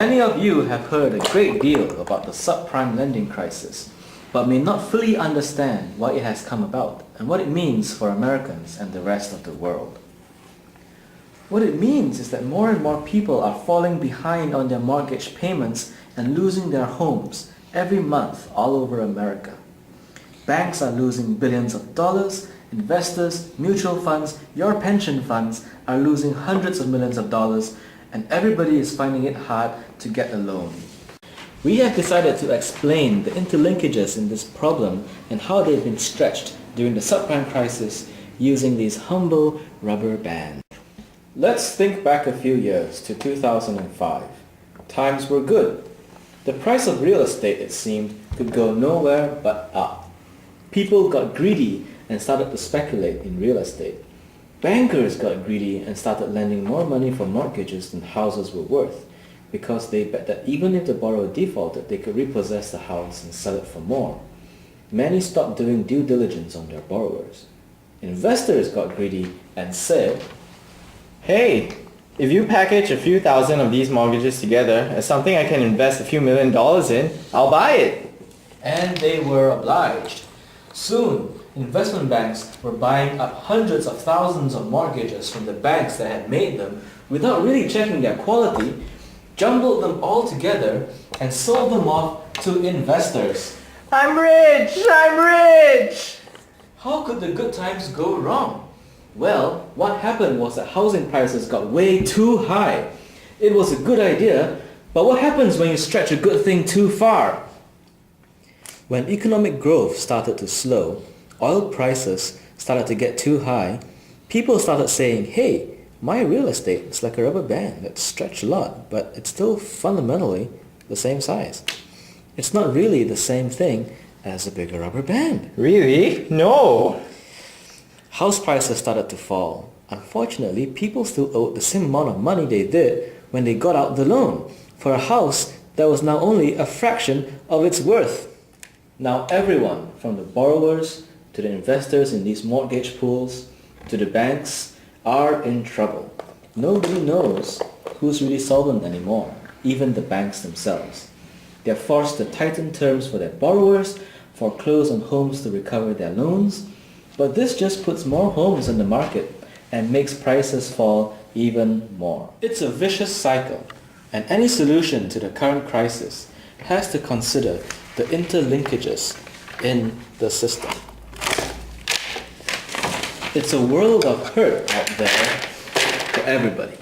Many of you have heard a great deal about the subprime lending crisis, but may not fully understand why it has come about and what it means for Americans and the rest of the world. What it means is that more and more people are falling behind on their mortgage payments and losing their homes every month all over America. Banks are losing billions of dollars, investors, mutual funds, your pension funds are losing hundreds of millions of dollars, and everybody is finding it hard to get a loan. We have decided to explain the interlinkages in this problem and how they've been stretched during the subprime crisis using these humble rubber bands. Let's think back a few years to 2005. Times were good. The price of real estate, it seemed, could go nowhere but up. People got greedy and started to speculate in real estate. Bankers got greedy and started lending more money for mortgages than houses were worth, because they bet that even if the borrower defaulted, they could repossess the house and sell it for more. Many stopped doing due diligence on their borrowers. Investors got greedy and said, "Hey, if you package a few thousand of these mortgages together as something I can invest a few $1 million in, I'll buy it." And they were obliged. Soon, investment banks were buying up hundreds of thousands of mortgages from the banks that had made them without really checking their quality, jumbled them all together, and sold them off to investors. I'm rich! I'm rich! How could the good times go wrong? Well, what happened was that housing prices got way too high. It was a good idea, but what happens when you stretch a good thing too far? When economic growth started to slow, oil prices started to get too high, people started saying, "Hey, my real estate is like a rubber band that's stretched a lot, but it's still fundamentally the same size. It's not really the same thing as a bigger rubber band." Really? No! House prices started to fall. Unfortunately, people still owed the same amount of money they did when they got out the loan for a house that was now only a fraction of its worth. Now everyone, from the borrowers to the investors in these mortgage pools to the banks, are in trouble. Nobody knows who's really solvent anymore, even the banks themselves. They're forced to tighten terms for their borrowers, foreclose on homes to recover their loans, but this just puts more homes in the market and makes prices fall even more. It's a vicious cycle, and any solution to the current crisis has to consider the interlinkages in the system. It's a world of hurt out there for everybody.